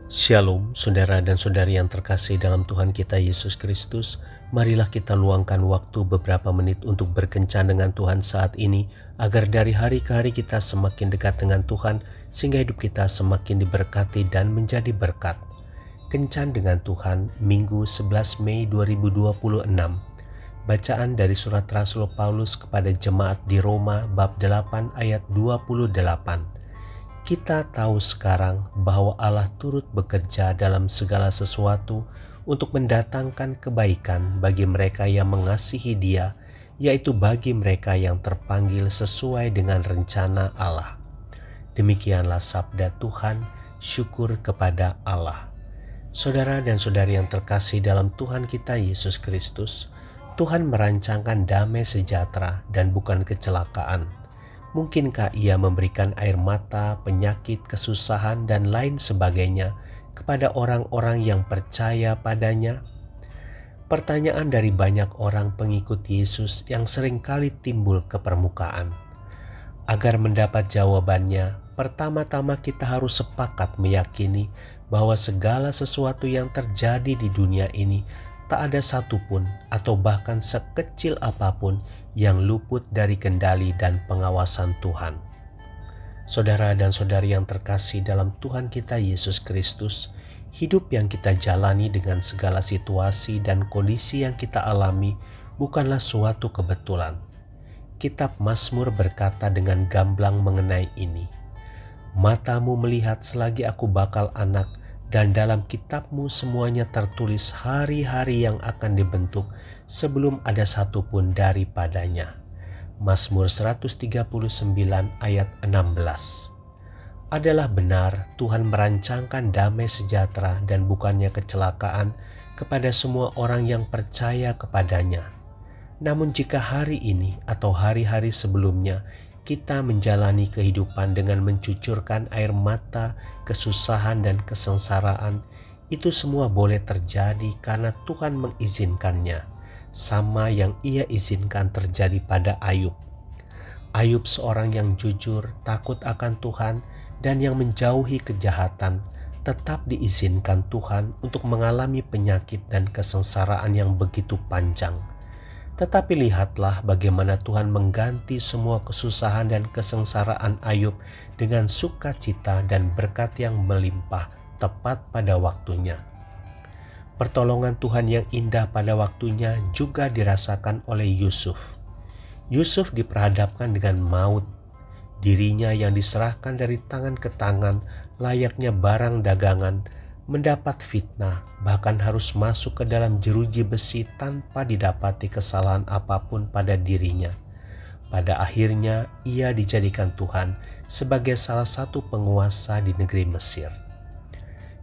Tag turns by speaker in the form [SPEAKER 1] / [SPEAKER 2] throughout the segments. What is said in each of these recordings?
[SPEAKER 1] Shalom, saudara dan saudari yang terkasih dalam Tuhan kita Yesus Kristus. Marilah kita luangkan waktu beberapa menit untuk berkencan dengan Tuhan saat ini, agar dari hari ke hari kita semakin dekat dengan Tuhan, sehingga hidup kita semakin diberkati dan menjadi berkat. Kencan dengan Tuhan, Minggu 11 Mei 2026. Bacaan dari surat Rasul Paulus kepada jemaat di Roma bab 8 ayat 28. Kita tahu sekarang bahwa Allah turut bekerja dalam segala sesuatu untuk mendatangkan kebaikan bagi mereka yang mengasihi Dia, yaitu bagi mereka yang terpanggil sesuai dengan rencana Allah. Demikianlah sabda Tuhan, syukur kepada Allah. Saudara dan saudari yang terkasih dalam Tuhan kita Yesus Kristus, Tuhan merancangkan damai sejahtera dan bukan kecelakaan. Mungkinkah Ia memberikan air mata, penyakit, kesusahan, dan lain sebagainya kepada orang-orang yang percaya padanya? Pertanyaan dari banyak orang pengikut Yesus yang seringkali timbul ke permukaan. Agar mendapat jawabannya, pertama-tama kita harus sepakat meyakini bahwa segala sesuatu yang terjadi di dunia ini tak ada satupun atau bahkan sekecil apapun yang luput dari kendali dan pengawasan Tuhan. Saudara dan saudari yang terkasih dalam Tuhan kita Yesus Kristus, hidup yang kita jalani dengan segala situasi dan kondisi yang kita alami bukanlah suatu kebetulan. Kitab Mazmur berkata dengan gamblang mengenai ini. Matamu melihat selagi aku bakal anak, dan dalam kitabmu semuanya tertulis hari-hari yang akan dibentuk sebelum ada satupun daripadanya. Mazmur 139 ayat 16. Adalah benar Tuhan merancangkan damai sejahtera dan bukannya kecelakaan kepada semua orang yang percaya kepadanya. Namun jika hari ini atau hari-hari sebelumnya kita menjalani kehidupan dengan mencucurkan air mata, kesusahan dan kesengsaraan, itu semua boleh terjadi karena Tuhan mengizinkannya, sama yang Ia izinkan terjadi pada Ayub. Ayub seorang yang jujur, takut akan Tuhan, dan yang menjauhi kejahatan, tetap diizinkan Tuhan untuk mengalami penyakit dan kesengsaraan yang begitu panjang. Tetapi lihatlah bagaimana Tuhan mengganti semua kesusahan dan kesengsaraan Ayub dengan sukacita dan berkat yang melimpah tepat pada waktunya. Pertolongan Tuhan yang indah pada waktunya juga dirasakan oleh Yusuf. Yusuf diperhadapkan dengan maut. Dirinya yang diserahkan dari tangan ke tangan layaknya barang dagangan, mendapat fitnah, bahkan harus masuk ke dalam jeruji besi tanpa didapati kesalahan apapun pada dirinya. Pada akhirnya ia dijadikan Tuhan sebagai salah satu penguasa di negeri Mesir.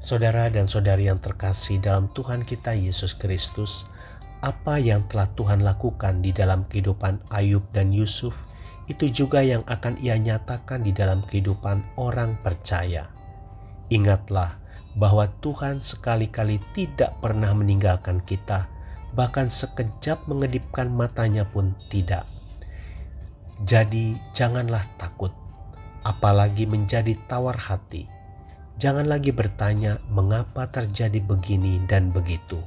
[SPEAKER 1] Saudara dan saudari yang terkasih dalam Tuhan kita Yesus Kristus, apa yang telah Tuhan lakukan di dalam kehidupan Ayub dan Yusuf, itu juga yang akan Ia nyatakan di dalam kehidupan orang percaya. Ingatlah bahwa Tuhan sekali-kali tidak pernah meninggalkan kita, bahkan sekejap mengedipkan matanya pun tidak. Jadi janganlah takut, apalagi menjadi tawar hati. Jangan lagi bertanya mengapa terjadi begini dan begitu.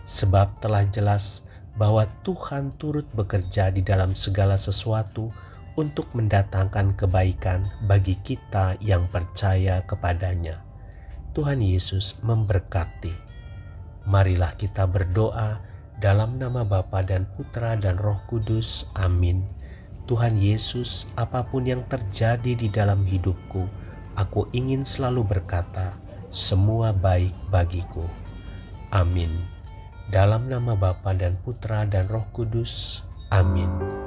[SPEAKER 1] Sebab telah jelas bahwa Tuhan turut bekerja di dalam segala sesuatu untuk mendatangkan kebaikan bagi kita yang percaya kepadanya. Tuhan Yesus memberkati. Marilah kita berdoa dalam nama Bapa dan Putra dan Roh Kudus. Amin. Tuhan Yesus, apapun yang terjadi di dalam hidupku, aku ingin selalu berkata, semua baik bagiku. Amin. Dalam nama Bapa dan Putra dan Roh Kudus. Amin.